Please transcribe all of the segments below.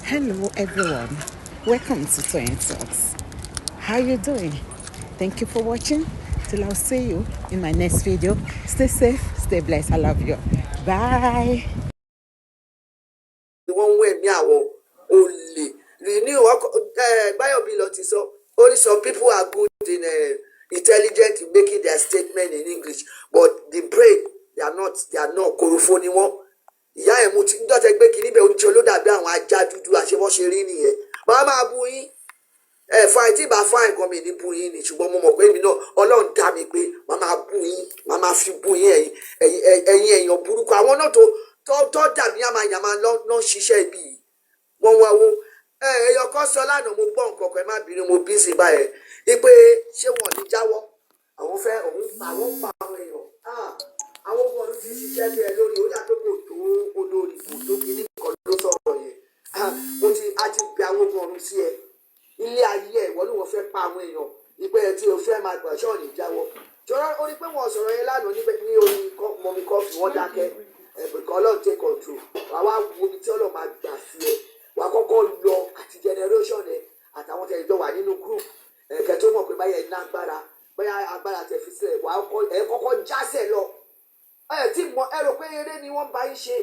Hello everyone, welcome to Toyeen Talks. How you doing? Thank you for watching. Till I'll see you in my next video. Stay safe, stay blessed. I love you. Bye. Wọ́n wẹ̀ ní àwọn olè renew Báyọ̀bí lọ ti sọ only some people are good in intelligent in making their statement in English but the brain they are not korofo ni wọ́n ìyá ẹ̀ mo ti ń dọ́tẹ́ gbé kí níbẹ̀ oníṣẹ́ ló dàbí àwọn ajá dúdú àṣebọ́ṣe rí nìyẹn máa máa bú yín fine tí ìbá fine kan mi ní bú yín ni ṣùgbọ́n mo mọ̀ pé èmi náà Ọlọ́run dá mi pé máa máa bú yín máa máa fi bú yín ẹ̀yin èèyàn burúkú àwọn náà tó dàbí yamayama lọ ṣiṣẹ́ ibi yìí wọ́n wá wo ẹyọ kan sọ lánàá mo gbọ́ nǹkan kan ẹ má bínú mo bí sí báyẹn wípé ṣé wọn ní jáwọ́ àwọn fẹ́ àwọn pa àwọn èèyàn àwọn ọmọ ọdún ti ṣiṣẹ́ bí ẹ lórí ó yàtọ̀ kò tó olórí kò tó kíní kan ló sọ̀rọ̀ yẹn a ti bẹ àwọn ọmọ ọdún sí ẹ ilé ayé ẹ wọ́n ló wọ́n fẹ́ pa àwọn èèyàn ìpè tí o fẹ́ máa gbà ṣọ́ọ̀nì jáwọ́ jọ̀rọ̀ ó ní pé wọ́n sọ̀rọ̀ yẹn lánàá ní orí mọ̀mí kọ́fì wọ́n dákẹ́ ẹ̀bùkọ́ Ọlọ́run take control wàá wá wo ibi tí Ọlọ́run máa gbà sí ẹ wà á kọ́kọ́ lọ àti generation ẹ àtàwọn tẹ̀ jọ wà nínú group ẹ̀kẹ́ tó mọ̀ pé báyẹn ní agbára báyà agbára tẹ̀ fi sílẹ̀ wà á kọ́kọ́ jásẹ̀ lọ tí mọ ẹ rò pé eré ni wọ́n bá yín ṣe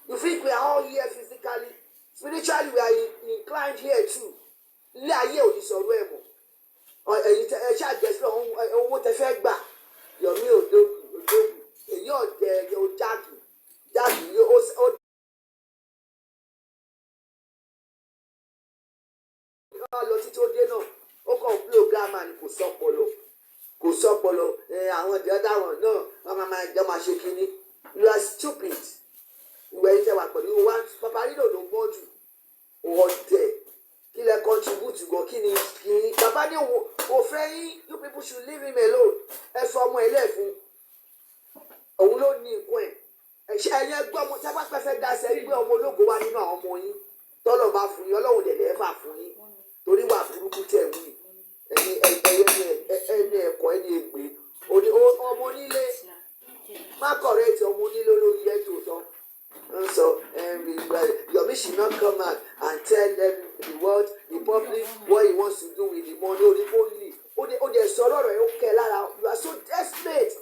you think we are all here physically spiritually we are inclined here too ilé ayé ò ní sọ̀rọ̀ ẹ̀ mọ̀ ẹ̀yin ẹ ṣàjẹsí owó tẹ fẹ́ gbà Yomi Odogun èyí ọ̀dẹ̀ yóò jáàkì yóò lọ títí ó dé náà ó kàn blow grammar ni kò sọpọlọ àwọn ìdíọ́dá wọn náà wọ́n máa ṣe kínní you are stupid ìwé yìí tẹ wà pẹ̀lú wa Paparino ló gbọ́n jù ọ̀dẹ̀ kí lẹ contribute gan kí ni bàbá ní òfin yín you people should leave him alone ẹ fọ ọmọ ilé fún òun ló ní nǹkan ẹ̀ ẹ̀yẹ gbọ́ ọmọ tí a bá pẹ́ fẹ́ dá sẹ́yìn gbé ọmọ ológo wá nínú àwọn ọmọ yín tọ́lọ̀ bá fún yín Ọlọ́run dẹ̀ lẹ́ẹ̀fà fún yín torí wà burúkú tẹ̀ wí ẹni ẹ̀kọ́ ẹni ègbé ọmọ onílé má kọ̀rẹ́ẹ̀tì ọmọ onílé lórí ẹ̀jọ̀ tán ń sọ Yomi should not come out and tell them the world the public what he wants to do with the money only ó dẹ̀ sọ̀rọ̀ rẹ̀ ó kẹ́ lára you are so desperate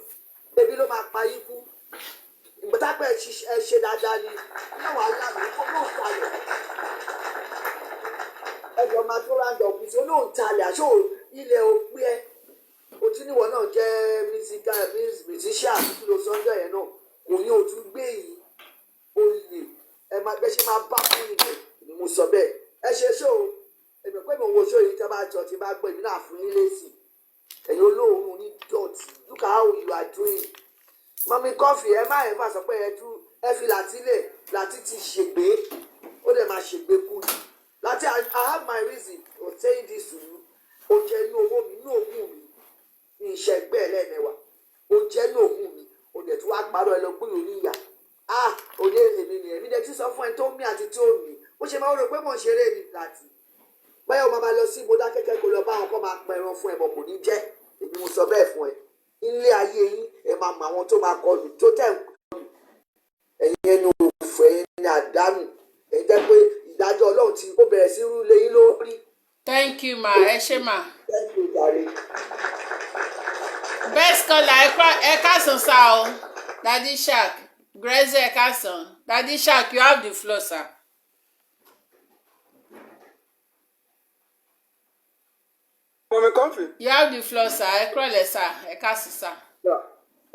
ebi ló máa pa yín kú ìgbọ́tàpẹ́ ẹ ṣe dáadáa ni láwọn aláàbò kó náà kalẹ̀ ẹjọ́ máa tó ráńdọ̀ ọ̀pìn tí ó náà ń talẹ̀ àṣọ ilẹ̀ òpin ẹ òtún níwọ̀ náà jẹ́ mísíṣà kìlọ̀ sọ́jọ́ yẹn náà kò ní òtún gbé yìí ó lè ẹ máa gbé ṣe máa bá fún ìgbẹ́ ni mo sọ bẹ́ẹ̀ ẹ ṣe ṣó èmi pé mo wo ṣó yìí tí a bá jọ tí bá gbọ́ èmi náà fún yín lésì ẹ̀yin olóòórùn ní dọ̀tí look how you are doing mọ́mí kọ́fì ẹ má ẹ̀ fà sọ pé ẹ fi làtílẹ̀ làtí ti ṣègbè ó dẹ̀ máa ṣègbè kú ni láti I have my reason for saying this to you ó jẹ́ inú owó mi inú òògùn mi ní iṣẹ́ ẹgbẹ́ ẹlẹ́mẹ̀wá ó jẹ́ inú òògùn mi ó dẹ̀ tí wàá parọ́ ẹ lọ gbé òní ìyá òde èmi ni èmi dẹ̀ tí sọ fún ẹ tó mí àti tó mí ó ṣe máa ń rò pé mò ń ṣeré mi láti báyọ̀ máa lọ sí ibodà kẹ́kẹ́ kó lọ bá àwọn kọ́ máa pẹran fún ẹ bọ̀ kò ní jẹ́ èmi mo sọ bẹ́ẹ̀ fún ẹ ilé ayé yín ẹ máa mọ àwọn tó máa kọlù tó tẹ̀ ń kọlù ẹ̀yin ẹnu òfò ẹ̀yin ní àdánù ẹ̀yin jẹ́ pé ìdájọ́ Ọlọ́run tí ó bẹ̀rẹ̀ sí rúlé yín lórí. Thank you ma ẹ ṣé ma. Thank you jàre. Best caller ẹ káàsán sá o Daddy Shark Grace ẹ káàsán Daddy Shark you have the floor sir. Mọ̀mí kọ́fì. You have the floor sir ẹ kúrọ̀lẹ́ sir ẹ káàsán sir.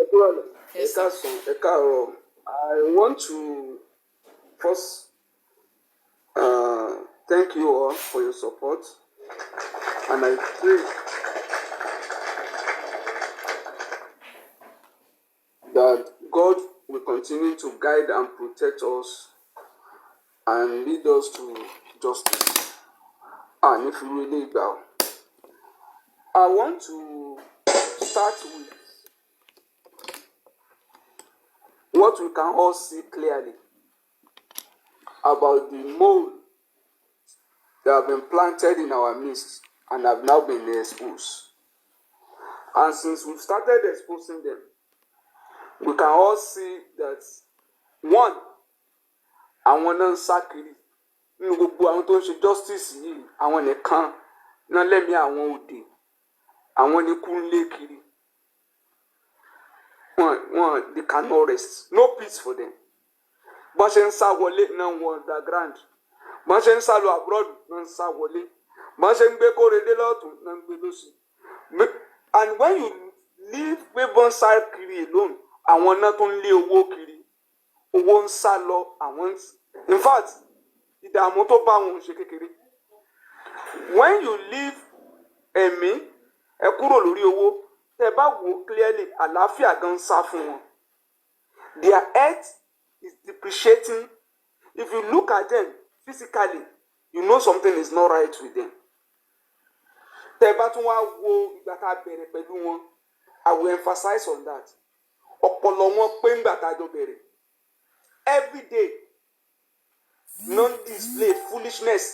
Ẹ kúrọ̀lẹ́ ẹ káàsán ẹ káàárọ̀. I want to first thank you all for your support and I pray that God will continue to guide and protect us and lead us to justice. And if you really bow, I want to start with what we can all see clearly about the mole that have been planted in our midst and have now been exposed. And since we've started exposing them, we can all see that one, àwọn náà ń sá kiri nínú gbogbo àwọn tó ń ṣe justice yìí àwọn nìkan náà lẹ́mìí àwọn òde àwọn ní kú ń lé kiri wọn they cannot rest no peace for them bọ́n ṣe ń sá wọlé náà wọ underground bọ́n ṣe ń sá lọ abroad náà ń sá wọlé bọ́n ṣe ń gbé kórede lọ́tún náà ń gbé lọ́sì and when you leave pé bọ́n sá kiri alone àwọn náà tó ń lé owó kiri owó ń sá lọ àwọn in fact ìdààmú tó bá wọn ṣe kékeré when you leave ẹ̀mí ẹ kúrò lórí owó tẹ́ bá wò clearly àlàáfíà gan sá fún wọn their health is depreciating if you look at them physically you know something is not right with them tẹ́ bá tún wá wo ìgbà tá a bẹ̀rẹ̀ pẹ̀lú wọn I will emphasize on that ọpọlọ wọn pé ńgbà tá a jọ bẹ̀rẹ̀ every day non-display foolishness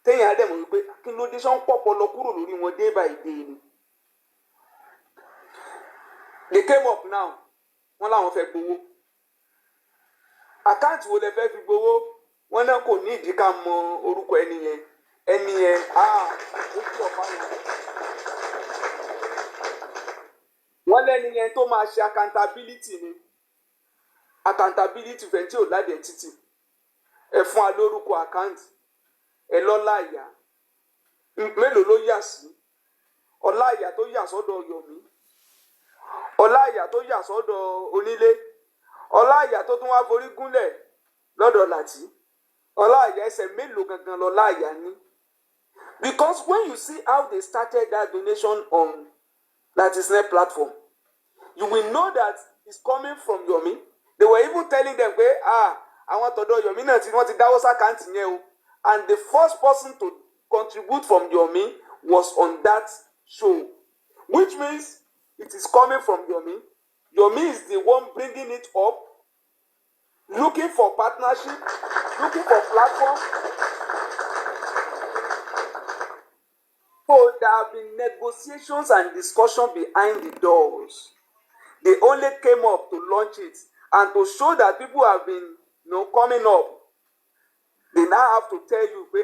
téèyàn á dẹ̀ mọ̀ wípé kí ló dé sọ́n pọ̀pọ̀lọ kúrò lórí wọn day by day ni they came up now wọ́n láwọn fẹ́ gbowó àkáǹtì wo lẹ fẹ́ fi gbowó wọ́n náà kò ní ìdí ká mọ orúkọ ẹni yẹn ó pọ̀ fáwọn wọ́n lẹ́ni yẹn tó máa ṣe accountability ni accountability fẹ́ tí ò ládẹ̀ títì ẹ fún wa lórúkọ àkáǹtì ẹ lọ́lá àyà mélòó ló yà sí ọlá àyà tó yà sọ́dọ̀ Yomi ọlá àyà tó yà sọ́dọ̀ onílé ọlá àyà tó tún wá forí gúnlẹ̀ lọ́dọ̀ Láti ọlá àyà ẹsẹ̀ mélòó gangan lọ́lá àyà ní because when you see how they started that donation on Lati's net platform you will know that it's coming from Yomi they were even telling them pé àwọn tọ̀dọ̀ Yomi náà tí wọ́n ti dáwọ́ sákàǹtì yẹn o and the first person to contribute from Yomi was on that show which means it is coming from Yomi. Yomi is the one bringing it up, looking for partnership, looking for platform. So there have been negotiations and discussion behind the doors. They only came up to launch it and to show that people have been coming up. They now have to tell you pé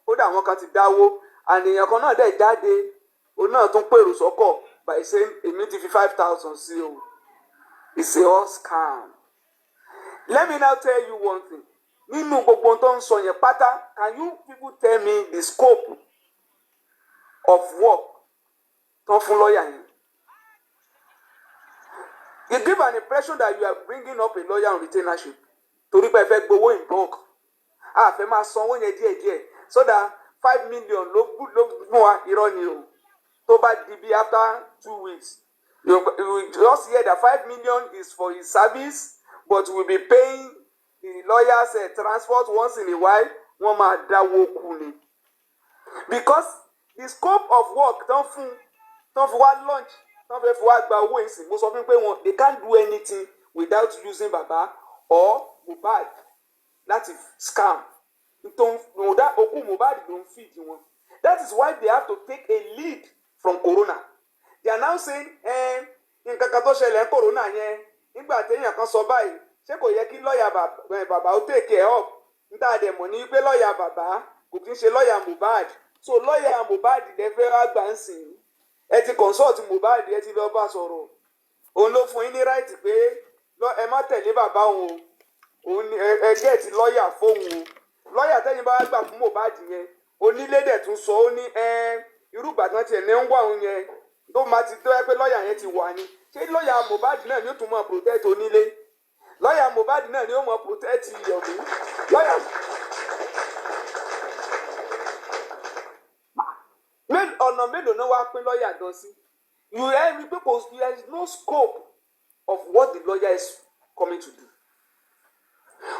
ó dà wọ́n kan ti dáwó and èèyàn kan náà dẹ̀ jáde òun náà tún pèrò sọ́kọ̀ by saying èmi ti fi 5,000 sí o. It's a all scam. Let me now tell you one thing. Nínú gbogbo tó ń sọ yẹn pátá, can you people tell me the scope of work tó ń fún lọ́ọ̀yà yẹn? You give an impression that you are bringing up a lawyer on retainership. Torí pé ẹ fẹ́ gbowó in bulk. Fẹ́ máa sanwó yẹn díẹ̀díẹ̀ so that 5 million ló gún wa irọ́ ni o. Tó bá di bí after 2 weeks. You just hear that 5 million is for his service, but we'll be paying the lawyers transport once in a while. Wọ́n máa dáwó kù ni. Because the scope of work tán fi wá lunch tán fẹ́ fi wá gba owó ìsìn mo sọ fún pé they can't do anything without using baba or Mohbad láti scam. Òkú Mohbad ló ń feed wọn. That is why they have to take a lead from Corona. They are now saying nǹkan kan tó ṣẹlẹ̀ ń Corona yẹn nígbà téèyàn kan sọ báyìí ṣé kò yẹ kí lọ́ọ̀yà bàbá ó take care of níta dẹ̀ mọ̀ ní pé lọ́ọ̀yà bàbá kò kí ń ṣe lọ́ọ̀yà Mohbad so lọ́ọ̀yà Mohbad lè fẹ́ wá gbà ń sìn ẹ ti consult Mohbad ẹ ti lọ bá sọ̀rọ̀ òun ló fún yín ní right pé ẹ má tẹ̀lé bàbá òun ẹ get lọ́ọ̀yà fóun o lọ́ọ̀yà tẹ́yìn bá gbà fún Mohbad yẹn onílé dẹ̀ tún sọ ó ní irú ìgbàdàn tiẹ̀ ní ń wà òun yẹn tó máa ti tó ẹ pé lọ́ọ̀yà yẹn ti wà ní ṣé lọ́ọ̀yà Mohbad náà ni ó tún máa protect onílé lọ́ọ̀yà Mohbad náà ni ó máa protect Yomi lọ́ọ̀yà. ọ̀nà mélòó náà wá pín lọ́ọ̀yà gan sí you hear me because there is no scope of what the lawyer is coming to do.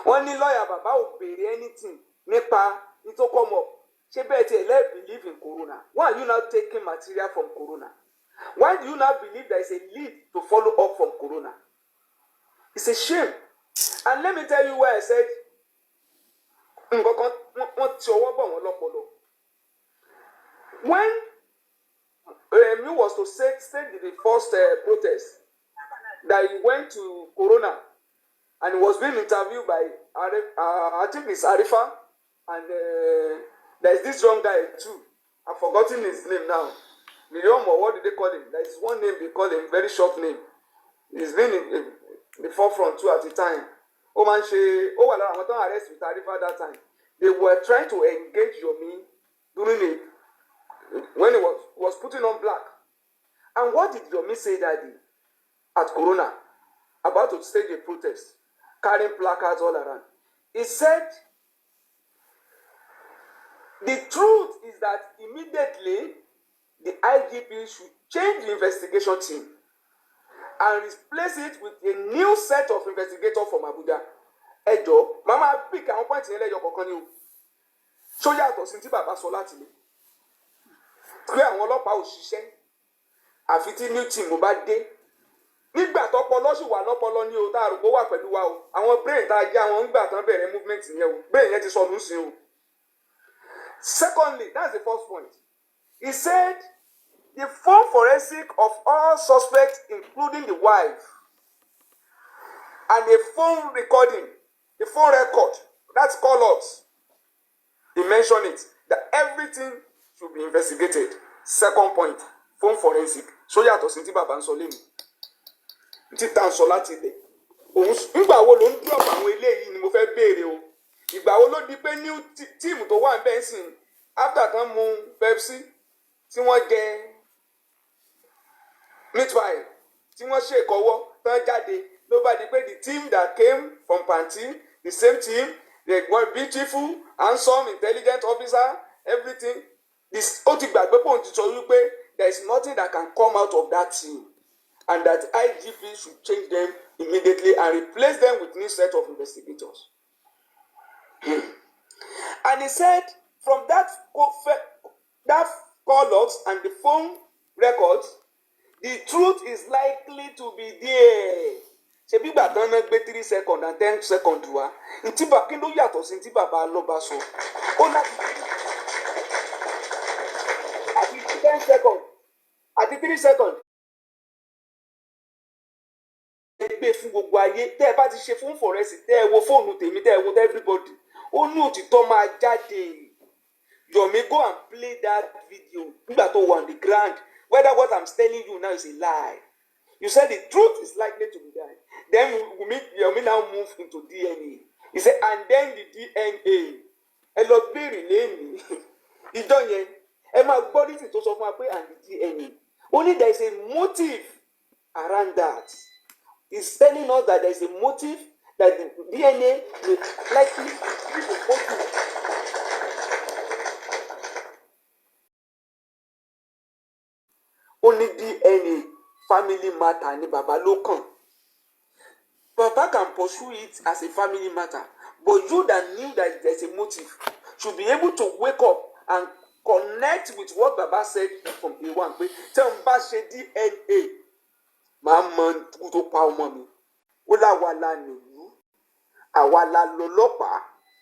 wọ́n ní lọ́ọ̀yà bàbá ò béèrè anything nípa nítòkọ́mọ̀ ṣé bẹ́ẹ̀ tí ẹ believe in Corona why are you now taking material from Corona why do you now believe there is a lead to follow up from Corona it's a shame and let me tell you why I said nǹkan kan wọ́n ti ọwọ́ bọ̀ wọ́n lọ́pọlọ when he was to state the first protest that he went to Corona and he was being interviewed by I think it's Arifa And there's this young guy too. I've forgotten his name now. Miriam, or what did they call him? There's one name they call him, very short name. He's been in the forefront too at the time. Oh man, well, I want to arrest with Tarifa that time. They were trying to engage Yomi during it when he was putting on black. And what did Yomi say that day at Corona about to stage a protest, carrying placards all around? He said, the truth is that immediately the IGP should change the investigation team and replace it with a new set of investigators from Abuja. Ẹjọ́, mama pick àwọn point yẹn lẹ́yọ kọ̀ọ̀kan ni o. Ṣó yàtọ̀ sí tí bàbá sọ láti lè. Pé àwọn ọlọ́pàá ò ṣiṣẹ́. Àfi tí new team bá dé. Nígbà tọ́pọlọ sì wà lọ́pọlọ ní o tá a rò pé ó wà pẹ̀lú wa o. Àwọn brain tá a jẹ́ àwọn nígbà tán bẹ̀rẹ̀ movement yẹn o. Brain yẹn ti sọnù sí o. Secondly, that's the first point. He said the full forensic of all suspects, including the wife, and a phone recording, the phone record, that's call-ups. He mentioned it, that everything should be investigated. Second point, phone forensic. So yàtọ̀ sí ti bàbá ń sọ lẹ́nu. Ti tà ń sọ láti ilẹ̀. Nígbà wo ló ń drop àwọn eléyìí ni mo fẹ́ béèrè o. Ìgbà wo ló di pé new team tó wà bẹ́ẹ̀ sìn after tán mu Pepsi tí wọ́n jẹ meatpie tí wọ́n ṣe ìkọwọ́ tán jáde ló bá di pé the team that came from Panti, the same team, they were beautiful, handsome, intelligent officer, everything. This ó ti gbàgbé pòun ti sọ wípé there is nothing that can come out of that team and that IGP should change them immediately and replace them with new set of investigators. And he said from that call logs and the phone records, the truth is likely to be there. Ṣé bí gbàgbọ́ náà gbé 3 seconds and 10 seconds wá? Ntí kí ló yàtọ̀ sí ntí bàbá lọ́ba sọ? Ó láti àti 10 seconds àti 3 seconds. Gbé fún gbogbo ayé tẹ́ ẹ bá ti ṣe fún forensic tẹ́ ẹ wo fóònù tèmi tẹ́ ẹ wo everybody. Ó ní òtítọ́ máa jáde. Yomi, go and play that video. Nígbà tó wà on the ground. Whether what I'm telling you now is a lie. You said the truth is likely to be there. Then Yomi now move into DNA. He said, and then the DNA. Ẹ lọ béèrè lẹ́yìn. Ìjọ yẹn, ẹ máa gbọ́ ní tó sọ fún wa pé and the DNA. Only there is a motive around that. He's telling us that there is a motive that the DNA will likely be the motive. Only DNA family matter ni baba ló kàn. Papa can pursue it as a family matter, but you that knew that there's a motive should be able to wake up and connect with what Baba said from day one. Tell him bá ṣe DNA. Màá mọ ikú tó pa ọmọ mi. Ó láwa la nílùú, àwa la lọ́lọ́pàá,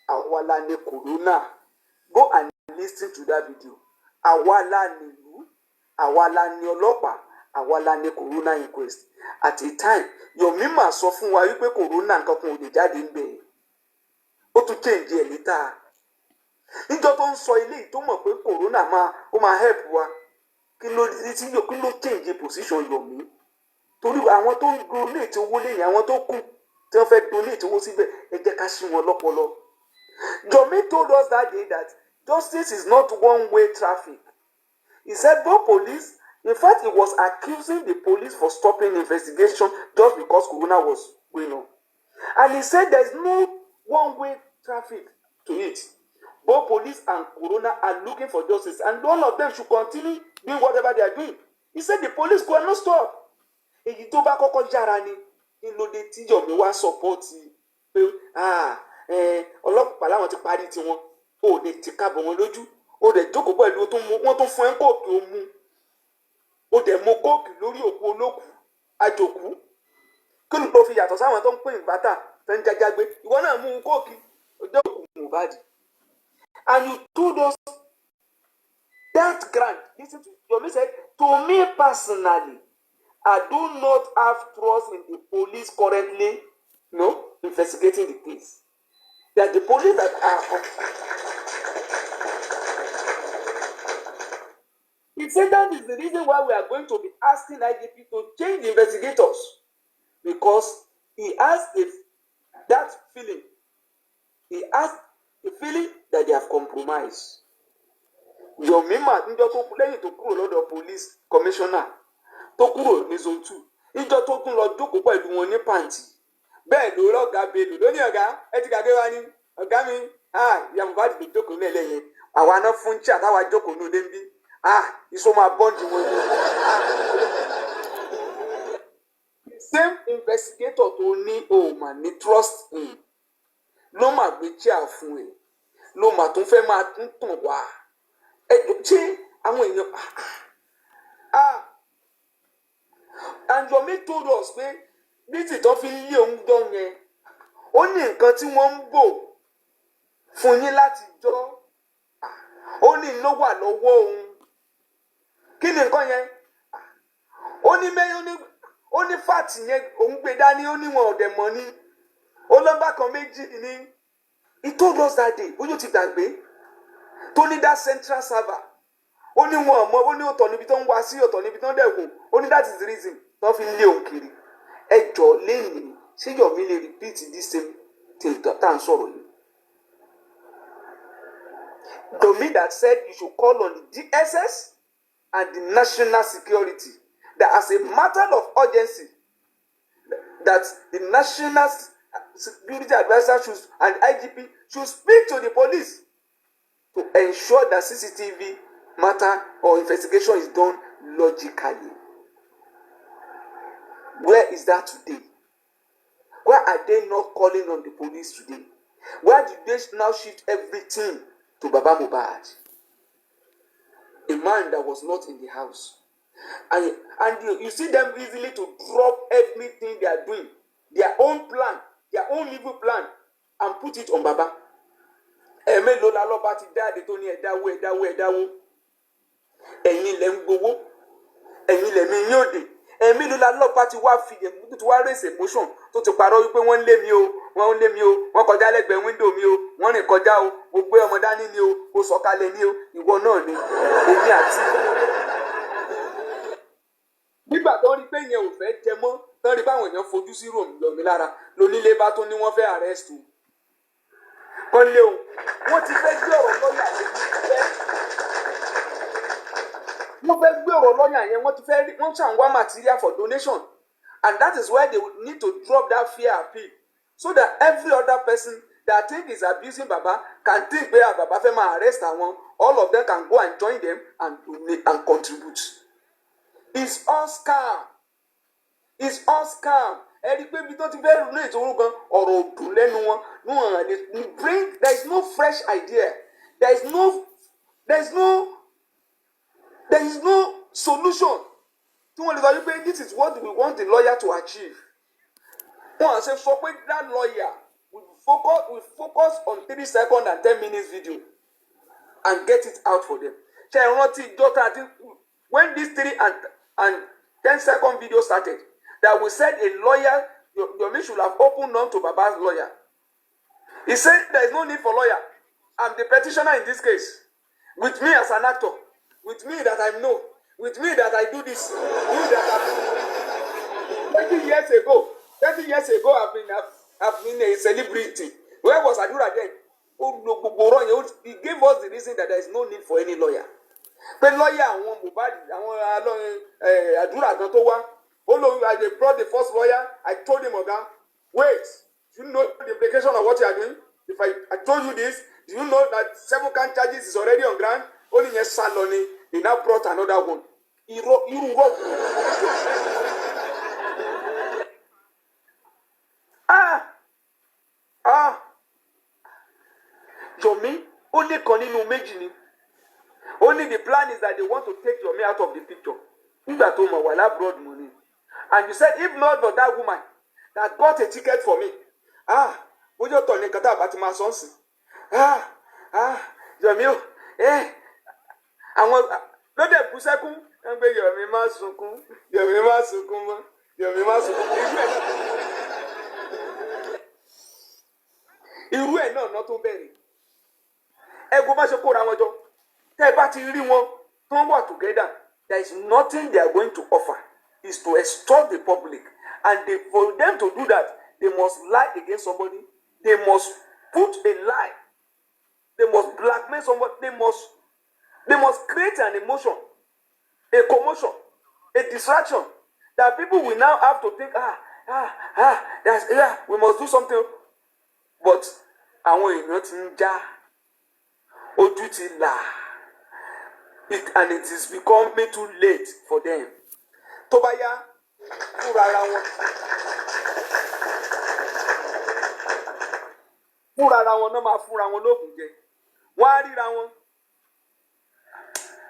àwa la ní corona. Go and listen to that video. Àwa la nílùú, àwa la ní ọlọ́pàá, àwa la ní corona inquest. At a time, Yomi máa sọ fún wa wípé corona nǹkan kan ò lè jáde ń bẹ̀. Ó tún change ẹ̀ later. Níjọ́ tó ń sọ eléyìí tó mọ̀ pé corona máa help wa. Kí ló change position Yomi? Torí àwọn tó ń donate owó lẹ́yìn àwọn tó kù tí wọ́n fẹ́ donate owó síbẹ̀ ẹ jẹ́ ká ṣí wọn lọ́pọlọ. Yomi told us that day that justice is not one-way traffic. He said both police, in fact, he was accusing the police for stopping the investigation just because corona was going on. And he said there is no one-way traffic to it. Both police and corona are looking for justice, and all of them should continue doing whatever they are doing. He said the police could not stop. Èyí tó bá kọ́kọ́ yára ni ló dé tí Yomi wá sọ́pọ́ọ̀tì pé ọlọ́pàá láwọn ti parí tiwọn ó lè ti kábọ̀ wọn lójú ó dẹ̀ jókòó pẹ̀lú wọ́n tún fún ẹ́ kóòkì ó mú ó dẹ̀ mú kóòkì lórí òkú olókùú àjòkú kí ló fi yàtọ̀ sáwọn tó ń pè ìbátà tó ń jájágbé ìwọ náà mú kóòkì ọjọ́ òkú Mohbad. And you told us that grant. Listen to Yomi said, to me personally, I do not have trust in the police currently, investigating the case. That the police that are said that is the reason why we are going to be asking IGP to change the investigators, because he has that feeling. He has the feeling that they have compromised. Yomi mà níjọ́ tó lẹ́yìn tó kúrò lọ́dọ̀ police commissioner tó kúrò ní zone 2 níjọ́ tó tún lọ jókòó pẹ̀lú wọn ní pàǹtì bẹ́ẹ̀ ló rọ́ọ̀gá Bello lóní ọ̀gá ẹ ti gàgé wa ní ọ̀gá mi ìyá Mohbad ló jókòó ní ẹlẹ́yẹ àwa náà fún tí àtàwà jókòó ní òde ń bí iṣó máa bọ́ǹdì wọn ní. Same investigator tó ní òòmà ní trust in ló mà gbé chair fún ẹ ló mà tún fẹ́ máa tún tàn wá ṣé àwọn èèyàn and Yomi told us pé bí tìtọ́ fi lé òun jọ yẹn ó ní nǹkan tí wọ́n ń bò fún yín láti jọ́ ó ní ló wà lọ́wọ́ òun kí ni nǹkan yẹn ó ní mẹ́yìn ó ní fáàtì yẹn òun gbé dání ó ní wọn ọ̀dẹ̀ mọ́ ní ó lọ́gbà kan méjì ní he told us that day bóyá ti gbàgbé tó ní that central server ó ní wọn ọmọ ó ní ọ̀tọ̀ níbi tó ń wá sí ọ̀tọ̀ níbi tó ń dẹ̀kun ó ní that is the reason tó fi lé òun kiri ẹjọ́ lẹ́yìn ṣé Yomi lè repeat this same thing tá à ń sọ̀rọ̀ yìí. Yomi that said you should call on the DSS and the national security that as a matter of urgency that the national security advisor should and IGP should speak to the police to ensure that CCTV matter or investigation is done logically. Where is that today? Why are they not calling on the police today? Why did they now shift everything to Baba Mohbad? A man that was not in the house. And you see them easily to drop everything they are doing, their own plan, their own evil plan, and put it on Baba. Ẹ̀mí ló la lọ́ba ti dáàdé tó ní ẹ̀dáwó. Ẹ̀yin lẹ ń gbowó. Ẹ̀yin lẹ mi yóò dé. Ẹ̀mí ló la lọ́ba ti wá fi ẹ̀mí tó wá raise emotion tó ti parọ́ wípé wọ́n ń lé mi o, wọ́n kọjá lẹ́gbẹ̀ẹ́ window mi o, wọ́n rìn kọjá o, mo gbé ọmọ dání ni o, mo sọ̀kalẹ̀ ni o, ìwọ náà ni, èmi àti. Nígbà tó rí pé yẹn ò fẹ́ jẹ mọ́, tó rí báwọn èèyàn fojú sí Yomi lára, lónílé bá tó ní wọ́n fẹ́ arrest o. Kán lé o, wọ́n ti fẹ́ gbé ọ̀rọ̀ lọ́yà yẹn wọ́n ti fẹ́ rí wọ́n ṣàn wá material for donation, and that is why they need to drop that fear appeal so that every other person that think is abusing Baba can think pé Baba fẹ́ máa arrest àwọn, all of them can go and join them and contribute. It's all scam. It's all scam. Ẹ̀rí pé ibi tó ti fẹ́ rú ètò orúkọ ọ̀rọ̀ òdùn lẹ́nu wọn there is no fresh idea. There is no solution. Tí wọ́n lè sọ wípé this is what we want the lawyer to achieve. Wọ́n á ṣe sọ pé that lawyer will focus on 3 seconds and 10 minutes video and get it out for them. Ṣé ẹ rántí ìjọta when this 3 and 10 second video started, that we said a lawyer, Yomi should have opened on to Baba's lawyer. He said there is no need for lawyer. I'm the petitioner in this case. With me as an actor, with me that I know, with me that I do this, me that 20 years ago, I've been a celebrity. Where was Adura then? He gave us the reason that there is no need for any lawyer. Pé lọ́yà àwọn Mohbad àwọn àdúrà gan tó wá ó lóun I brought the first lawyer. I told him oga wait, do you know the implication of what you are doing? If I told you this, do you know that 7 count charges is already on ground? Only yẹn sá lọ ni he now brought another one. Irú rọ́ọ̀bù. Yomi ó ní kan nínú méjì ni. Only the plan is that they want to take Yomi out of the picture. Nígbà tó mọ̀ wà lábroad money. And you said if not for that woman that got a ticket for me. Bójú ọ̀tọ̀ ní kátà àbá ti máa sọ sí. Yomi o, àwọn lóde bú sẹ́kún ń gbé Yomi má sunkún mọ́, Yomi má sunkún. Irú ẹ̀ náà tó bẹ̀rẹ̀. Ẹ̀gbọ́n má ṣe kóra wọn jọ. Tẹ́ bá ti rí wọn tó ń wà together there is nothing they are going to offer. Is to extort the public, and for them to do that, they must lie against somebody. They must put a lie. They must blackmail somebody. They must create an emotion, a commotion, a distraction that people will now have to think, we must do something. But àwọn èèyàn ti ń já, ojú ti là, and it is becoming too late for them. Tó bá yá, fúnra ara wọn náà máa fúnra wọn lóògùn jẹ. Wọ́n á ríra wọn.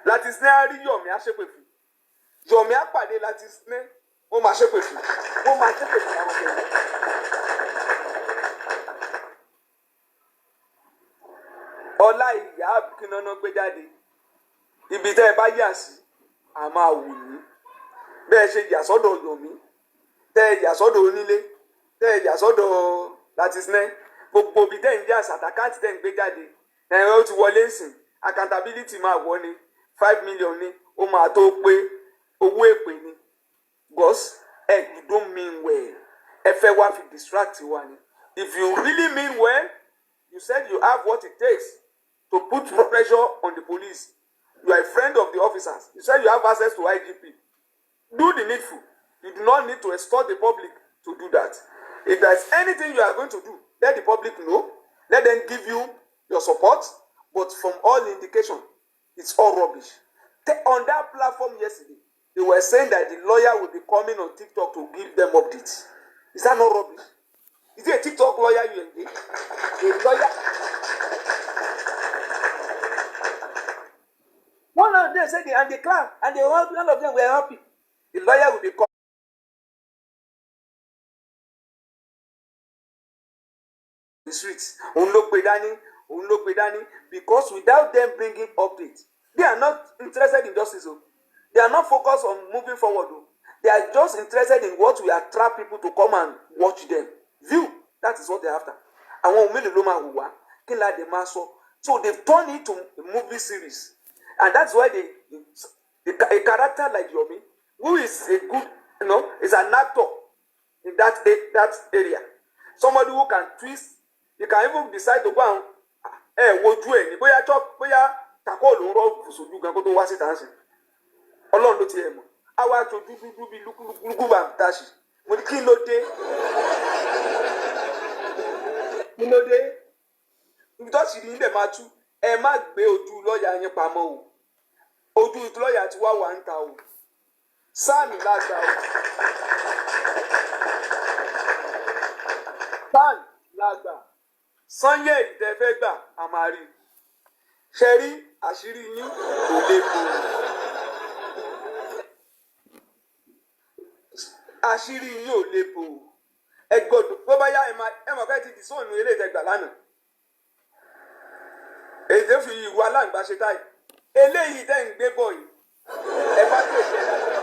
Láti sinẹ́ á rí Yọ̀mí á ṣépè fún. Yọ̀mí á pàdé láti sinẹ́, wọ́n máa ṣépè fún. Wọ́n máa ṣépè fún àwọn ọmọ. Ọlá ìyá kínáná gbé jáde. Ibi tẹ́ ẹ bá yà sí, a máa wù yín. Bẹ́ẹ̀ ṣe yà sọ́dọ̀ Yọ̀mí, tẹ́ ẹ yà sọ́dọ̀ onílé, tẹ́ ẹ yà sọ́dọ̀ láti sinẹ́, gbogbo ibi tẹ́ ẹ ń yà sàtàkáàtì tẹ́ ẹ ń gbé jáde, ó ti wọlé sìn, accountability máa wọ ni, 5 million ni, ó máa tó pé owó èpè ni. Because you don't mean well. Ẹ fẹ́ wá fi distract wa ni. If you really mean well, you said you have what it takes to put pressure on the police. You are a friend of the officers. You said you have access to IGP. Do the needful. You do not need to extort the public to do that. If there is anything you are going to do, let the public know. Let them give you your support. But from all indication, it's all rubbish. On that platform yesterday, they were saying that the lawyer will be coming on TikTok to give them updates. Is that not rubbish? Is it a TikTok lawyer you engage? A lawyer? One of them said, and they clap, and all of them were happy. The lawyer will be coming. The streets, because without them bringing updates, they are not interested in justice. They are not focused on moving forward. They are just interested in what will attract people to come and watch them. View, that is what they're after. So they've turned it to a movie series, and that's why a character like Yomi, who is a good, is an actor in that area, somebody who can twist. You can even decide to go and wojú ẹ̀ ní bóyá kakọ́ ló ń rọ́ fùsùlù gan kó tó wá sí tàǹsì. Ọlọ́run ló ti ẹ̀ mọ̀. A wá tó dúdú bíi lúkúlúkú bá ń dáṣì. Mo ní kí ló dé? Kí ló dé? Ibi tó sì rí ilẹ̀ máa tú. Ẹ má gbé ojú lọ́ọ̀yà yẹn pamọ́ o. Ojú lọ́ọ̀yà ti wá ń ta o. Sáàmì lágbà o. Sáàmì lágbà. Sanye ìtẹ́ fẹ́ gbà a máa rí. Ṣé rí àṣírí yín kò lè bò. Àṣírí yín ò lè bò. Ẹ gbọ́dọ̀ bó bá yá ẹ mọ̀ pé ti di sóònù eré ìtẹ́gbà lánàá. Èyí tó fi ìwà aláǹgbá ṣe táyì. Eléyìí tẹ́ ń gbé bọ̀ yìí. Ẹ bá tètè dáadáa.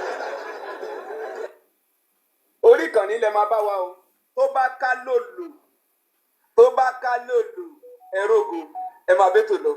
Orí ìkànnì lẹ máa bá wa o. Tó bá ká lòlò. Tó bá ká lòlò ẹ̀rọ̀gò ẹ máa bẹ́tò lọ.